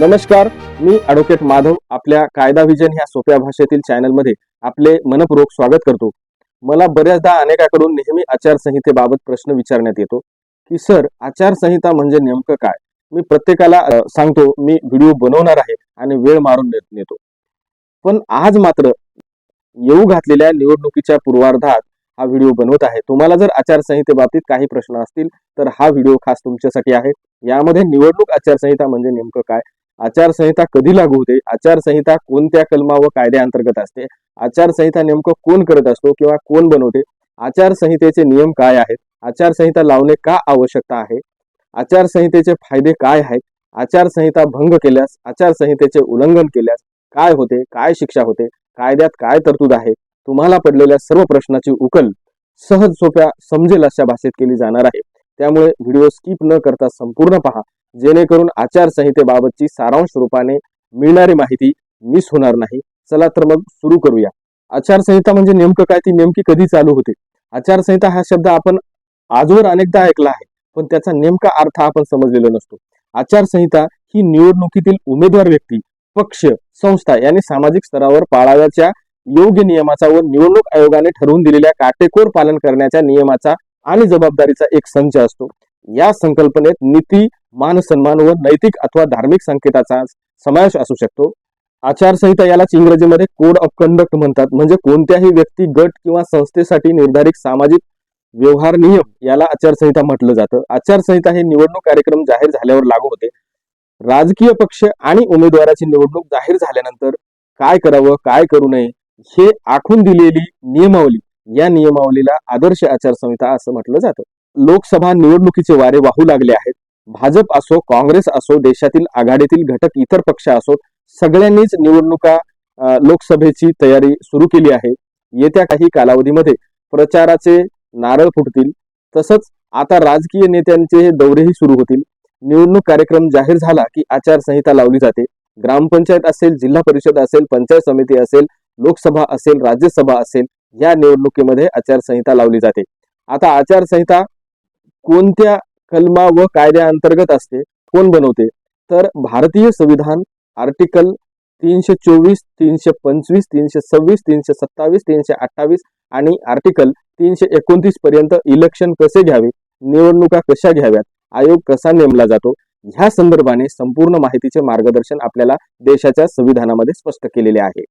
नमस्कार, मी ॲडव्होकेट माधव आपल्या कायदा विजन ह्या सोप्या भाषेतील चॅनलमध्ये आपले मनपूर्वक स्वागत करतो. मला बऱ्याचदा अनेकाकडून नेहमी आचारसंहितेबाबत प्रश्न विचारण्यात येतो की सर, आचारसंहिता म्हणजे नेमकं काय? मी प्रत्येकाला सांगतो मी व्हिडिओ बनवणार आहे आणि वेळ मारून नेतो. पण आज मात्र येऊ घातलेल्या निवडणुकीच्या पूर्वार्धात हा व्हिडिओ बनवत आहे. तुम्हाला जर आचारसंहितेबाबतीत काही प्रश्न असतील तर हा व्हिडिओ खास तुमच्यासाठी आहे. यामध्ये निवडणूक आचारसंहिता म्हणजे नेमकं काय, आचारसंहिता कधी लागू होते, आचारसंहिता कोणत्या कलमा व कायद्याअंतर्गत असते, आचारसंहिता नेमकं कोण करत असतो किंवा कोण बनवते, आचारसंहितेचे नियम काय आहेत, आचारसंहिता लावणे का आवश्यकता आहे, आचारसंहितेचे फायदे काय आहेत, आचारसंहिता भंग केल्यास, आचारसंहितेचे उल्लंघन केल्यास काय होते, काय शिक्षा होते, कायद्यात काय तरतूद आहे, तुम्हाला पडलेल्या सर्व प्रश्नाची उकल सहज सोप्या समजेल अशा भाषेत केली जाणार आहे. त्यामुळे व्हिडिओ स्किप न करता संपूर्ण पहा, जेणेकरून आचारसंहितेबाबतची सारांश रूपाने मिळणारी माहिती मिस होणार नाही. चला तर मग सुरू करूया. आचारसंहिता म्हणजे नेमकं काय, ती नेमकी कधी चालू होते? आचारसंहिता हा शब्द आपण आजवर अनेकदा ऐकला आहे, पण त्याचा नेमका अर्थ आपण समजलेला नसतो. आचारसंहिता ही निवडणुकीतील उमेदवार व्यक्ती, पक्ष, संस्था यांनी सामाजिक स्तरावर पाळावयाच्या योग्य नियमाचा व निवडणूक आयोगाने ठरवून दिलेल्या काटेकोर पालन करण्याच्या नियमाचा आणि जबाबदारीचा एक संच असतो. या संकल्पनेत नीती, मान सन्मान व नैतिक अथवा धार्मिक संकेताचा समावेश असू शकतो. आचारसंहिता यालाच इंग्रजीमध्ये कोड ऑफ कंडक्ट म्हणतात. म्हणजे कोणत्याही व्यक्ती, गट किंवा संस्थेसाठी निर्धारित सामाजिक व्यवहार नियम याला आचारसंहिता म्हटलं जातं. आचारसंहिता हे निवडणूक कार्यक्रम जाहीर झाल्यावर लागू होते. राजकीय पक्ष आणि उमेदवाराची निवडणूक जाहीर झाल्यानंतर काय करावं, काय करू नये हे आखून दिलेली नियमावली, या नियमावलीला आदर्श आचारसंहिता असं म्हटलं जातं. लोकसभा निवडणुकीचे वारे वाहू लागले आहेत. भाजप असो, काँग्रेस असो, देशातील आघाडीतील घटक इतर पक्ष असो, सगळ्यांनीच निवडणुका लोकसभेची तयारी सुरू केली आहे. येत्या काही कालावधीमध्ये प्रचाराचे नारळ फुटतील. तसंच आता राजकीय नेत्यांचे दौरेही सुरू होतील. निवडणूक कार्यक्रम जाहीर झाला की आचारसंहिता लावली जाते. ग्रामपंचायत असेल, जिल्हा परिषद असेल, पंचायत समिती असेल, लोकसभा असेल, राज्यसभा असेल, या निवडणुकीमध्ये आचारसंहिता लावली जाते. आता आचारसंहिता कोणत्या कलमा व कायद्याअंतर्गत असते, कोण बनवते? तर भारतीय संविधान आर्टिकल 324, 325, 326, 327, 328 आणि आर्टिकल 329 पर्यंत इलेक्शन कसे घ्यावे, निवडणुका कशा घ्याव्यात, आयोग कसा नेमला जातो, ह्या संदर्भाने संपूर्ण माहितीचे मार्गदर्शन आपल्याला देशाच्या संविधानामध्ये स्पष्ट केलेले आहे.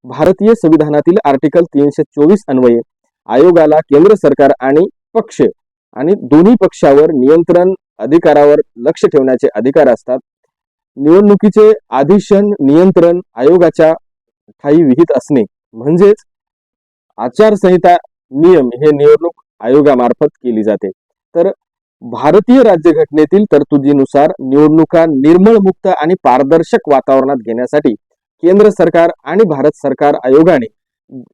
भारतीय संविधानातील आर्टिकल 324 अन्वये आयोगाला केंद्र सरकार आणि पक्ष आणि दोन्ही पक्षावर नियंत्रण अधिकारावर लक्ष ठेवण्याचे अधिकार असतात. निवडणुकीचे अधिशन नियंत्रण आयोगाच्या ठायी विहित असणे म्हणजेच आचारसंहिता नियम हे निवडणूक आयोगामार्फत केली जाते. तर भारतीय राज्यघटनेतील तरतुदीनुसार निवडणुका निर्मळ, मुक्त आणि पारदर्शक वातावरणात घेण्यासाठी केंद्र सरकार आणि भारत सरकार आयोगाने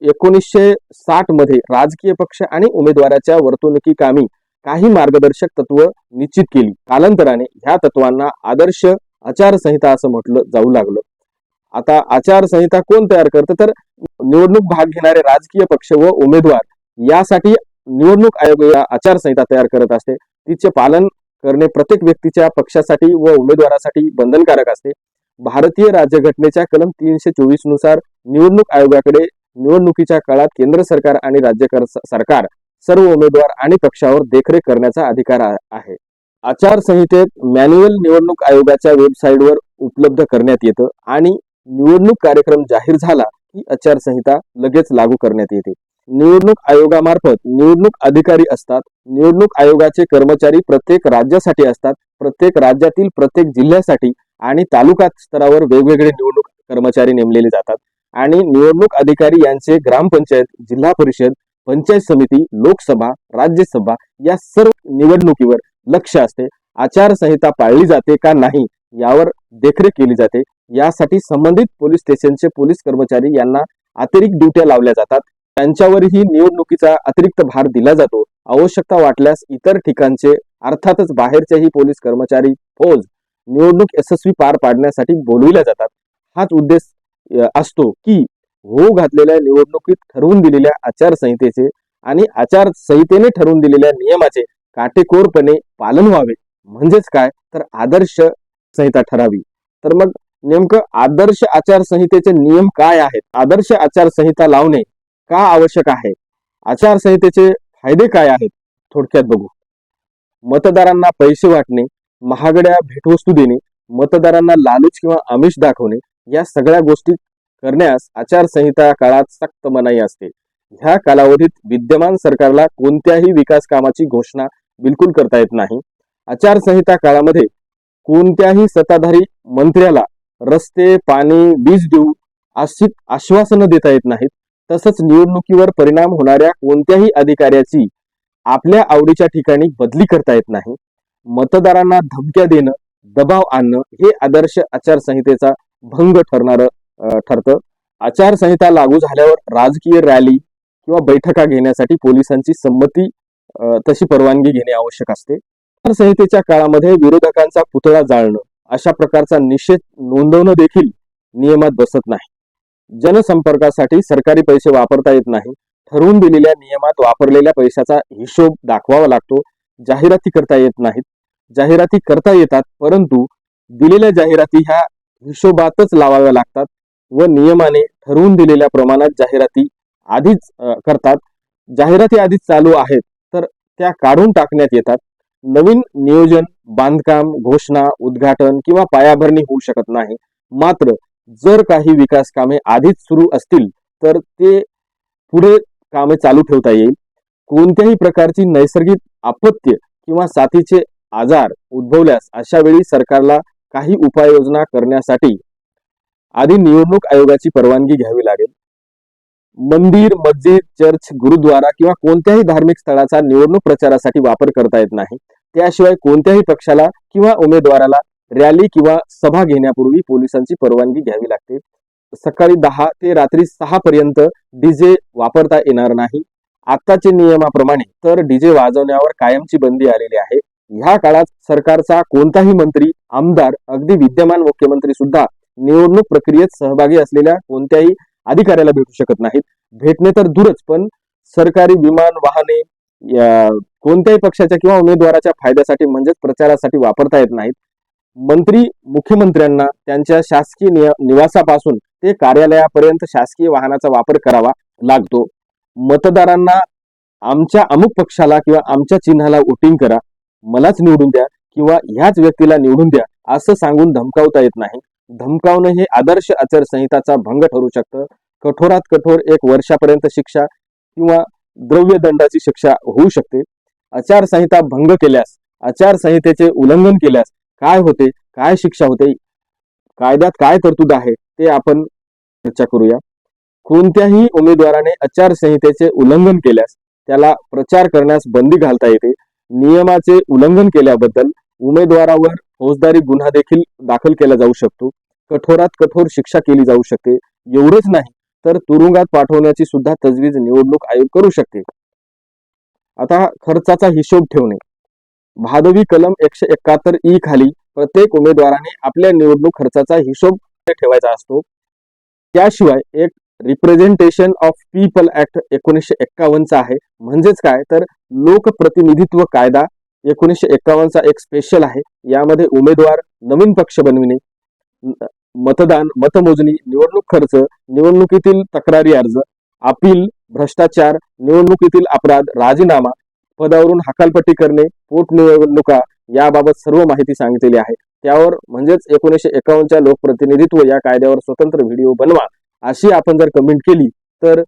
1960 मध्ये राजकीय पक्ष आणि उमेदवाराच्या वर्तणुकीकामी काही मार्गदर्शक तत्व निश्चित केली. कालांतराने ह्या तत्वांना आदर्श आचारसंहिता असं म्हटलं जाऊ लागलं. आता आचारसंहिता कोण तयार करतं? तर निवडणूक भाग घेणारे राजकीय पक्ष व उमेदवार यासाठी निवडणूक आयोग आचारसंहिता तयार करत असते. तिचे पालन करणे प्रत्येक व्यक्तीच्या, पक्षासाठी व उमेदवारासाठी बंधनकारक असते. भारतीय राज्यघटनेच्या कलम 324 नुसार निवडणूक आयोगाकडे निवडणुकीच्या काळात केंद्र सरकार आणि राज्य सरकार सर्व उमेदवार आणि पक्षावर देखरेख करण्याचा अधिकार आहे. आचारसंहितेत मॅन्युअल निवडणूक आयोगाच्या वेबसाईटवर उपलब्ध करण्यात येतं आणि निवडणूक कार्यक्रम जाहीर झाला की आचारसंहिता लगेच लागू करण्यात येते. निवडणूक आयोगामार्फत निवडणूक अधिकारी असतात. निवडणूक आयोगाचे कर्मचारी प्रत्येक राज्यासाठी असतात. प्रत्येक राज्यातील प्रत्येक जिल्ह्यासाठी आणि तालुका स्तरावर वेगवेगळे निवडणूक कर्मचारी नेमलेले जातात आणि निवडणूक अधिकारी यांचे ग्रामपंचायत, जिल्हा परिषद, पंचायत समिती, लोकसभा, राज्यसभा या सर्व निवडणुकीवर लक्ष असते. आचारसंहिता पाळली जाते का नाही यावर देखरेख केली जाते. यासाठी संबंधित पोलीस स्टेशनचे पोलीस कर्मचारी यांना अतिरिक्त ड्युट्या लावल्या जातात. त्यांच्यावरही निवडणुकीचा अतिरिक्त भार दिला जातो. आवश्यकता वाटल्यास इतर ठिकाणचे अर्थातच बाहेरचेही पोलीस कर्मचारी, फौज निवडणूक यशस्वी पार पाडण्यासाठी बोलविल्या जातात. हाच उद्देश असतो की होऊ घातलेल्या निवडणुकीत ठरवून दिलेल्या आचारसंहितेचे आणि आचारसंहितेने ठरवून दिलेल्या नियमाचे काटेकोरपणे पालन व्हावे. म्हणजेच काय तर आदर्श संहिता ठरावी. तर मग नेमकं आदर्श आचारसंहितेचे नियम काय आहेत, आदर्श आचारसंहिता लावणे का आवश्यक आहे, आचारसंहितेचे फायदे काय आहेत, थोडक्यात बघू. मतदारांना पैसे वाटणे, महागड्या भेटवस्तू देणे, मतदारांना लालूच किंवा आमिष दाखवणे या सगळ्या गोष्टी करण्यास आचारसंहिता काळात सक्त मनाई असते. ह्या कालावधीत विद्यमान सरकारला कोणत्याही विकास कामाची घोषणा बिलकुल करता येत नाही. आचारसंहिता काळामध्ये कोणत्याही सत्ताधारी मंत्र्याला रस्ते, पाणी, वीज देऊ अशी आश्वासनं देता येत नाहीत. तसंच निवडणुकीवर परिणाम होणाऱ्या कोणत्याही अधिकाऱ्याची आपल्या आवडीच्या ठिकाणी बदली करता येत नाही. मतदारांना धमक्या देणं, दबाव आणणं हे आदर्श आचारसंहितेचा भंग ठरतं. आचारसंहिता लागू झाल्यावर राजकीय रॅली किंवा बैठका घेण्यासाठी पोलिसांची संमती तशी परवानगी घेणे आवश्यक असते. आचारसंहितेच्या काळामध्ये विरोधकांचा पुतळा जाळणं अशा प्रकारचा निषेध नोंदवणं देखील नियमात बसत नाही. जनसंपर्कासाठी सरकारी पैसे वापरता येत नाही. ठरवून दिलेल्या नियमात वापरलेल्या पैशाचा हिशोब दाखवावा लागतो. जाहिराती करता येत नाहीत. जाहिराती करता येतात, परंतु दिलेल्या जाहिराती ह्या हिशोबातच लावाव्या लागतात व नियमाने ठरवून दिलेल्या प्रमाणात जाहिराती आधीच करतात. जाहिराती आधीच चालू आहेत तर त्या काढून टाकण्यात येतात. नवीन नियोजन, बांधकाम, घोषणा, उद्घाटन किंवा पायाभरणी होऊ शकत नाही. मात्र जर काही विकास कामे आधीच सुरू असतील तर ते पुढे कामे चालू ठेवता येईल. कोणत्याही प्रकारची नैसर्गिक आपत्ती किंवा साथीचे आजार उद्भवल्यास अशा वेळी सरकारला काही उपाययोजना करण्यासाठी आधी निवडणूक आयोगाची परवानगी घ्यावी लागेल. मंदिर, मस्जिद, चर्च, गुरुद्वारा किंवा कोणत्याही धार्मिक स्थळाचा निवडणूक प्रचारासाठी वापर करता येत नाही. त्याशिवाय कोणत्याही पक्षाला किंवा उमेदवाराला रॅली किंवा सभा घेण्यापूर्वी पोलिसांची परवानगी घ्यावी लागते. सकाळी 10 ते रात्री 6 पर्यंत डीजे वापरता येणार नाही. आताच्या नियमाप्रमाणे तर डीजे वाजवण्यावर कायमची बंदी आलेली आहे. ह्या काळात सरकारचा कोणताही मंत्री, आमदार, अगदी विद्यमान मुख्यमंत्री सुद्धा निवडणूक प्रक्रियेत सहभागी असलेल्या कोणत्याही अधिकाऱ्याला भेटू शकत नाहीत. भेटणे तर दूरच, पण सरकारी विमान, वाहने कोणत्याही पक्षाच्या किंवा उमेदवाराच्या फायद्यासाठी म्हणजेच प्रचारासाठी वापरता येत नाहीत. मंत्री, मुख्यमंत्र्यांना त्यांच्या शासकीय निवासापासून ते कार्यालयापर्यंत शासकीय वाहनाचा वापर करावा लागतो. मतदारांना आमच्या अमुक पक्षाला किंवा आमच्या चिन्हाला वोटिंग करा, मलाच निवडून द्या किंवा ह्याच व्यक्तीला निवडून द्या असं सांगून धमकावता येत नाही. धमकावणं हे आदर्श आचारसंहिताचा भंग ठरू शकतं. कठोरात कठोर 1 वर्षापर्यंत शिक्षा किंवा द्रव्यदंडाची शिक्षा होऊ शकते. आचारसंहिता भंग केल्यास, आचारसंहितेचे उल्लंघन केल्यास काय होते, काय शिक्षा होते, कायद्यात काय तरतूद आहे ते आपण चर्चा करूया. कोणत्याही उमेदवाराने आचारसंहितेचे उल्लंघन केल्यास त्याला प्रचार करण्यास बंदी घालता येते. नियमाचे उल्लंघन केल्याबद्दल उमेदवारावर फौजदारी गुन्हा देखील दाखल केला जाऊ शकतो. कठोरात कठोर शिक्षा केली जाऊ शकते. एवढेच नाही तर तुरुंगात पाठवण्याची सुद्धा तजवीज निवडणूक आयोग करू शकते. आता खर्चाचा हिशोब ठेवणे. भादवी कलम 171 ई खाली प्रत्येक उमेदवाराने आपल्या निवडणूक खर्चाचा हिशोब ठेवायचा असतो. त्याशिवाय एक रिप्रेझेंटेशन ऑफ पीपल ऍक्ट 1951 आहे. म्हणजेच काय तर लोकप्रतिनिधित्व कायदा 1951 एक स्पेशल आहे. यामध्ये उमेदवार, नवीन पक्ष बनविणे, मतदान, मतमोजणी, निवडणूक खर्च, निवडणुकीतील तक्रारी अर्ज, अपील, भ्रष्टाचार, निवडणुकीतील अपराध, राजीनामा, पदावरून हकालपट्टी करणे, पोटनिवडणुका याबाबत सर्व माहिती सांगितलेली आहे. त्यावर म्हणजेच 1951च्या लोकप्रतिनिधित्व या कायद्यावर स्वतंत्र व्हिडिओ बनवा अशी आपण जर कमेंट केली तर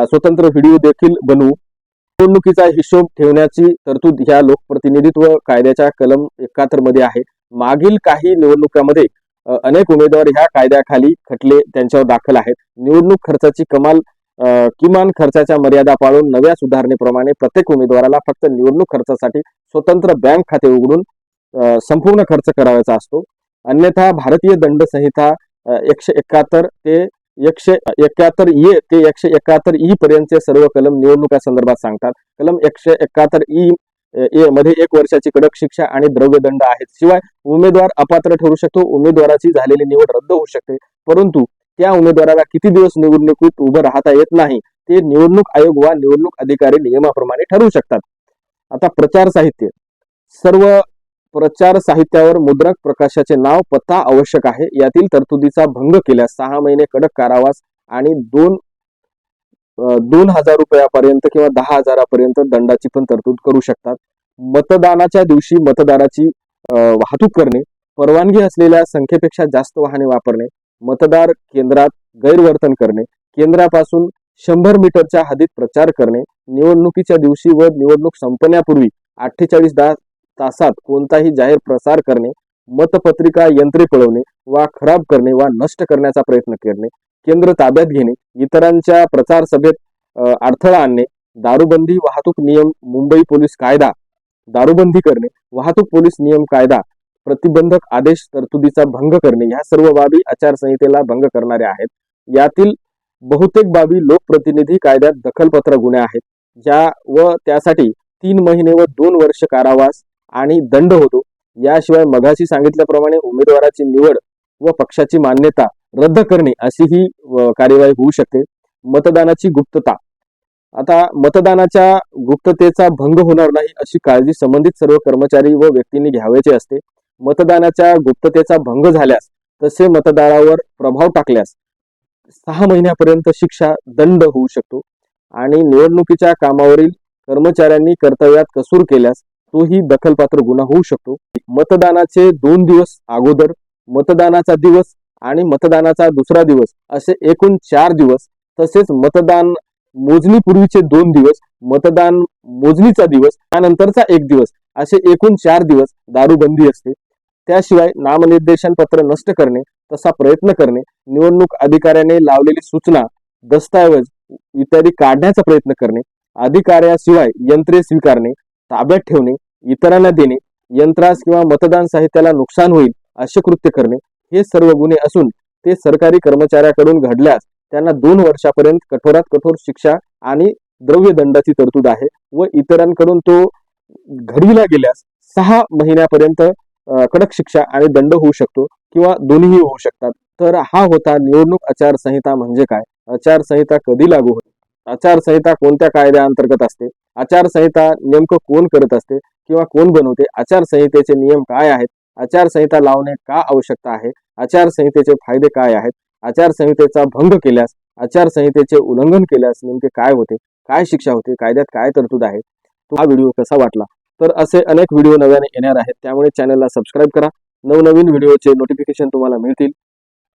स्वतंत्र व्हिडिओ देखील बनवू. निवडणुकीचा हिशोब ठेवण्याची तरतूद ह्या लोकप्रतिनिधित्व कायद्याच्या कलम 71 मध्ये आहे. मागील काही निवडणुकांमध्ये अनेक उमेदवार ह्या कायद्याखाली खटले त्यांच्यावर दाखल आहेत. निवडणूक खर्चाची किमान खर्चाच्या मर्यादा पाळून नव्या सुधारणेप्रमाणे प्रत्येक उमेदवाराला फक्त निवडणूक खर्चासाठी स्वतंत्र बँक खाते उघडून संपूर्ण खर्च करावायचा असतो. अन्यथा भारतीय दंड संहिता 171 ते 171 ए ते 171 ई पर्यंतचे सर्व कलम निवडणुका संदर्भात सांगतात. कलम 171 ई मध्ये 1 वर्षाची कडक शिक्षा आणि द्रव्यदंड आहेत. शिवाय उमेदवार अपात्र ठरू शकतो. उमेदवाराची झालेली निवड रद्द होऊ शकते. परंतु त्या उमेदवाराला किती दिवस निवडणुकीत उभं राहता येत नाही ते निवडणूक आयोग वा निवडणूक अधिकारी नियमाप्रमाणे ठरवू शकतात. आता प्रचार साहित्य. सर्व प्रचार साहित्यावर मुद्रक प्रकाशाचे नाव पत्ता आवश्यक आहे. यातील तरतुदीचा भंग केल्यास 6 महिने कडक कारावास आणि 2,000 रुपयापर्यंत किंवा 10,000पर्यंत दंडाची पण तरतूद करू शकतात. मतदानाच्या दिवशी मतदाराची वाहतूक करणे, परवानगी असलेल्या संख्येपेक्षा जास्त वाहने वापरणे, मतदार केंद्रात गैरवर्तन करणे, केंद्रापासून 100 मीटरच्या हद्दीत प्रचार करणे, निवडणुकीच्या दिवशी व निवडणूक संपण्यापूर्वी 48 तासात कोणताही जाहीर प्रसार करणे, मतपत्रिका यंत्रे पळवणे वा खराब करणे वा नष्ट करण्याचा प्रयत्न करणे, केंद्र ताब्यात घेणे, इतरांच्या प्रचार सभेत अडथळा आणणे, दारूबंदी वाहतूक नियम मुंबई पोलीस कायदा दारूबंदी करणे, वाहतूक पोलीस नियम कायदा प्रतिबंधक आदेश तरतुदीचा भंग करणे, ह्या सर्व बाबी आचारसंहितेला भंग करणाऱ्या आहेत. यातील बहुतेक बाबी लोकप्रतिनिधी कायद्यात दखलपत्र गुन्हे आहेत, ज्या व त्यासाठी 3 महिने व 2 वर्ष कारावास आणि दंड होतो. याशिवाय मगाशी सांगितल्याप्रमाणे उमेदवाराची निवड व पक्षाची मान्यता रद्द करणे अशी ही कार्यवाही होऊ शकते. मतदानाची गुप्तता. आता मतदानाच्या गुप्ततेचा भंग होणार नाही अशी काळजी संबंधित सर्व कर्मचारी व व्यक्तींनी घ्यावयाची असते. मतदानाच्या गुप्ततेचा भंग झाल्यास तसे मतदारावर प्रभाव टाकल्यास 6 महिन्यापर्यंत शिक्षा, दंड होऊ शकतो आणि निवडणुकीच्या कामावरील कर्मचाऱ्यांनी कर्तव्यात कसूर केल्यास तोही दखलपात्र गुन्हा होऊ शकतो. मतदानाचे 2 दिवस अगोदर, मतदानाचा दिवस आणि मतदानाचा दुसरा दिवस असे एकूण 4 दिवस, तसेच मतदान मोजणीपूर्वीचे 2 दिवस, मतदान मोजणीचा दिवस, त्यानंतरचा 1 दिवस असे एकूण 4 दिवस दारूबंदी असते. त्याशिवाय नामनिर्देशन पत्र नष्ट करणे, तसा प्रयत्न करणे, निवडणूक अधिकाऱ्याने लावलेली सूचना, दस्तऐवज इत्यादी काढण्याचा प्रयत्न करणे, अधिकाऱ्याशिवाय यंत्रे स्वीकारणे, ताब्यात ठेवणे, इतरांना देणे, यंत्रास किंवा मतदान साहित्याला नुकसान होईल असे कृत्य करणे, हे सर्व गुन्हे असून ते सरकारी कर्मचाऱ्याकडून घडल्यास त्यांना 2 वर्षापर्यंत कठोरात कठोर शिक्षा आणि द्रव्यदंडाची तरतूद आहे व इतरांकडून तो घडविला गेल्यास 6 महिन्यापर्यंत कडक शिक्षा आणि दंड होऊ शकतो किंवा दोन्हीही होऊ शकतात. तर हा होता निवडणूक आचारसंहिता म्हणजे काय, आचारसंहिता कधी लागू होते, आचारसंहिता कोणत्या कायद्याअंतर्गत असते, आचारसंहिता नेमकं कोण करत असते किंवा कोण बनवते, आचारसंहितेचे नियम काय आहेत, आचारसंहिता लावणे का आवश्यकता आहे, आचारसंहितेचे फायदे काय आहेत, आचारसंहितेचा भंग केल्यास, आचारसंहितेचे उल्लंघन केल्यास नेमके काय होते, काय शिक्षा होते, कायद्यात काय तरतूद आहे. हा व्हिडिओ कसा वाटला, तर असे अनेक व्हिडिओ नव्याने येणार आहेत, त्यामुळे चॅनलला सबस्क्राईब करा. नवनवीन व्हिडिओचे नोटिफिकेशन तुम्हाला मिळतील.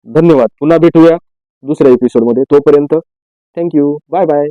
धन्यवाद. पुन्हा भेटूया दुसऱ्या एपिसोडमध्ये. तोपर्यंत थँक्यू. Bye bye.